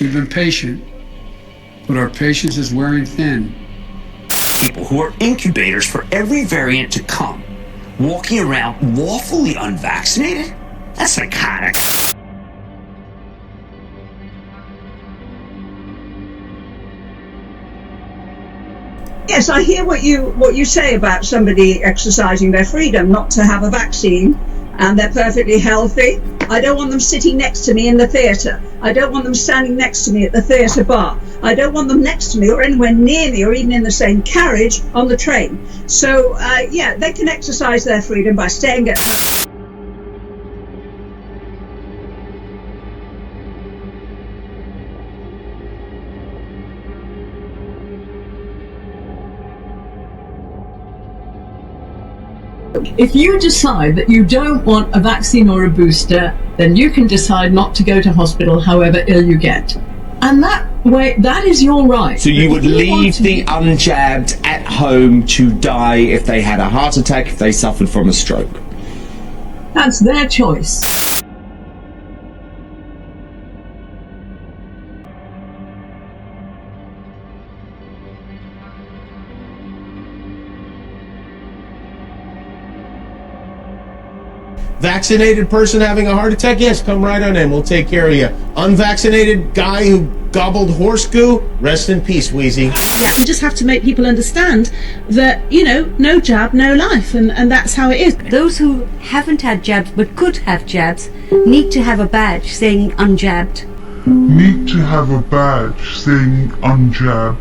We've been patient, but our patience is wearing thin. People who are incubators for every variant to come, walking around lawfully unvaccinated? That's psychotic. Yes, I hear what you say about somebody exercising their freedom not to have a vaccine, and they're perfectly healthy. I don't want them sitting next to me in the theatre. I don't want them standing next to me at the theatre bar. I don't want them next to me or anywhere near me or even in the same carriage on the train. So, yeah, they can exercise their freedom by staying at home. If you decide that you don't want a vaccine or a booster, then you can decide not to go to hospital however ill you get. And that is your right. So you would leave the unjabbed at home to die if they had a heart attack, if they suffered from a stroke? That's their choice. Vaccinated person having a heart attack? Yes, come right on in. We'll take care of you. Unvaccinated guy who gobbled horse goo? Rest in peace, Wheezy. Yeah, we just have to make people understand that, you know, no jab, no life, and that's how it is. Those who haven't had jabs but could have jabs need to have a badge saying unjabbed. Need to have a badge saying unjabbed.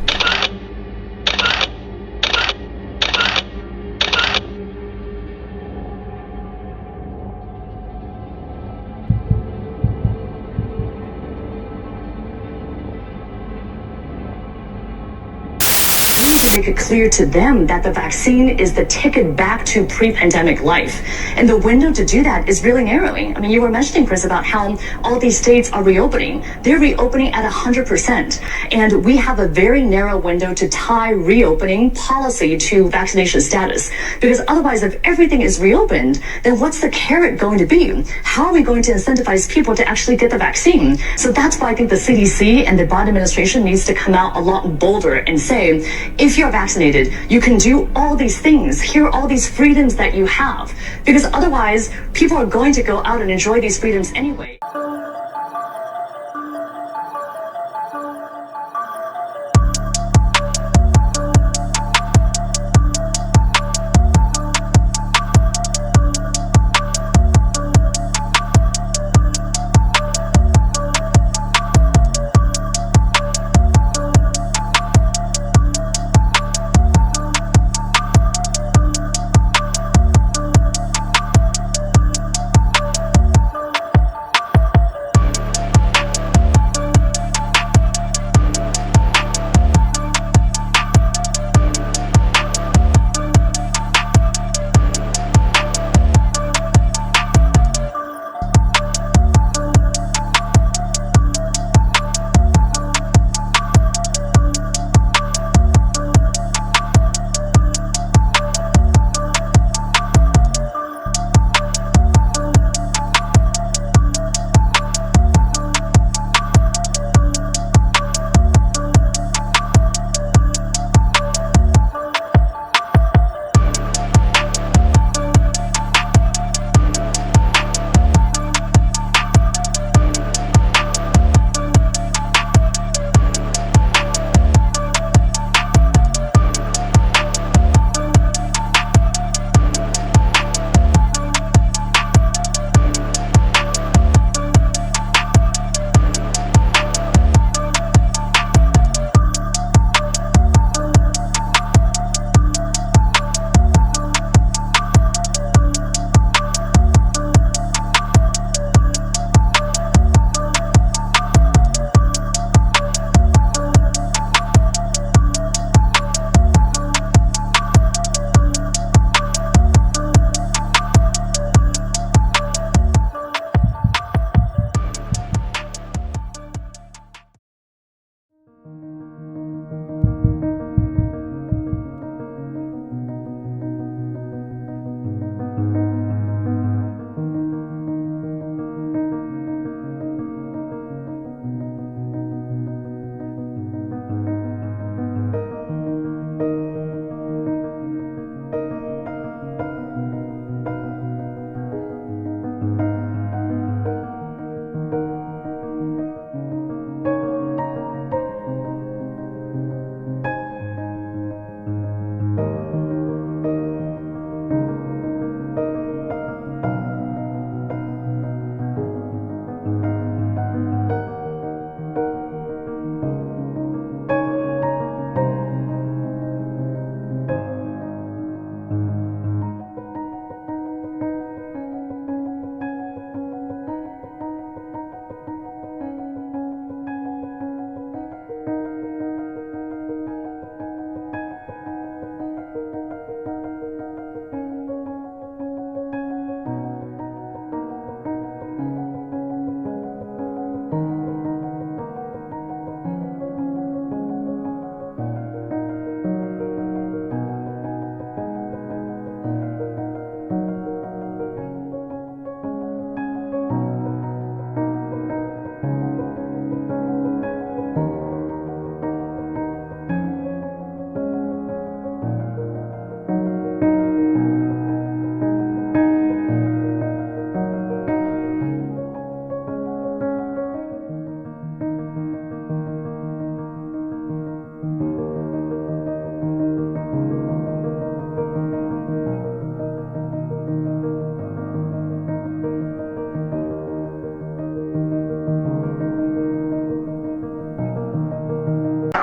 Make it clear to them that the vaccine is the ticket back to pre-pandemic life. And the window to do that is really narrowing. I mean, you were mentioning, Chris, about how all these states are reopening. They're reopening at 100%. And we have a very narrow window to tie reopening policy to vaccination status. Because otherwise, if everything is reopened, then what's the carrot going to be? How are we going to incentivize people to actually get the vaccine? So that's why I think the CDC and the Biden administration needs to come out a lot bolder and say, if you're vaccinated, you can do all these things. Here are all these freedoms that you have. Because otherwise, people are going to go out and enjoy these freedoms anyway.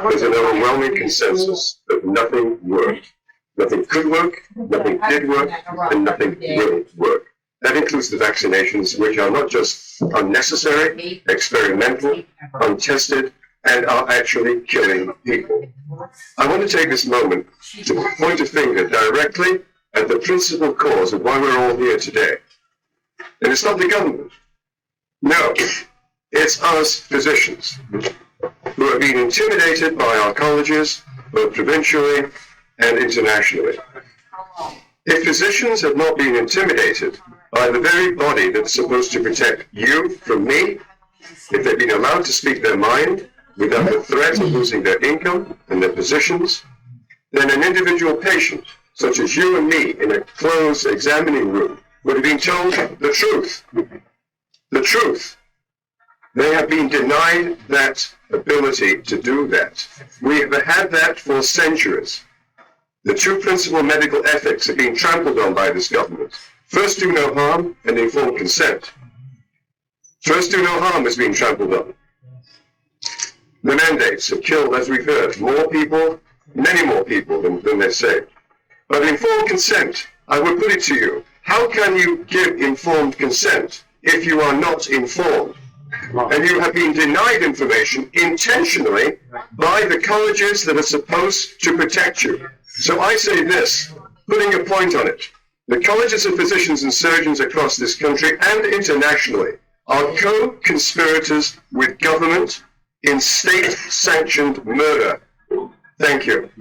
there's an overwhelming consensus that nothing worked. Nothing could work, nothing did work, and nothing will work. That includes the vaccinations, which are not just unnecessary, experimental, untested, and are actually killing people. I want to take this moment to point a finger directly at the principal cause of why we're all here today. And it's not the government. No, it's us physicians who have been intimidated by our colleges, both provincially and internationally. If physicians had not been intimidated by the very body that's supposed to protect you from me, if they'd been allowed to speak their mind without the threat of losing their income and their positions, then an individual patient, such as you and me, in a closed examining room, would have been told the truth. The truth. They have been denied that ability to do that. We have had that for centuries. The two principal medical ethics are being trampled on by this government. First, do no harm, and informed consent. First, do no harm is being trampled on. The mandates have killed, as we've heard, more people, many more people than they're saved. But informed consent, I would put it to you, how can you give informed consent if you are not informed? And you have been denied information intentionally by the colleges that are supposed to protect you. So I say this, putting a point on it. The colleges of physicians and surgeons across this country and internationally are co-conspirators with government in state-sanctioned murder. Thank you.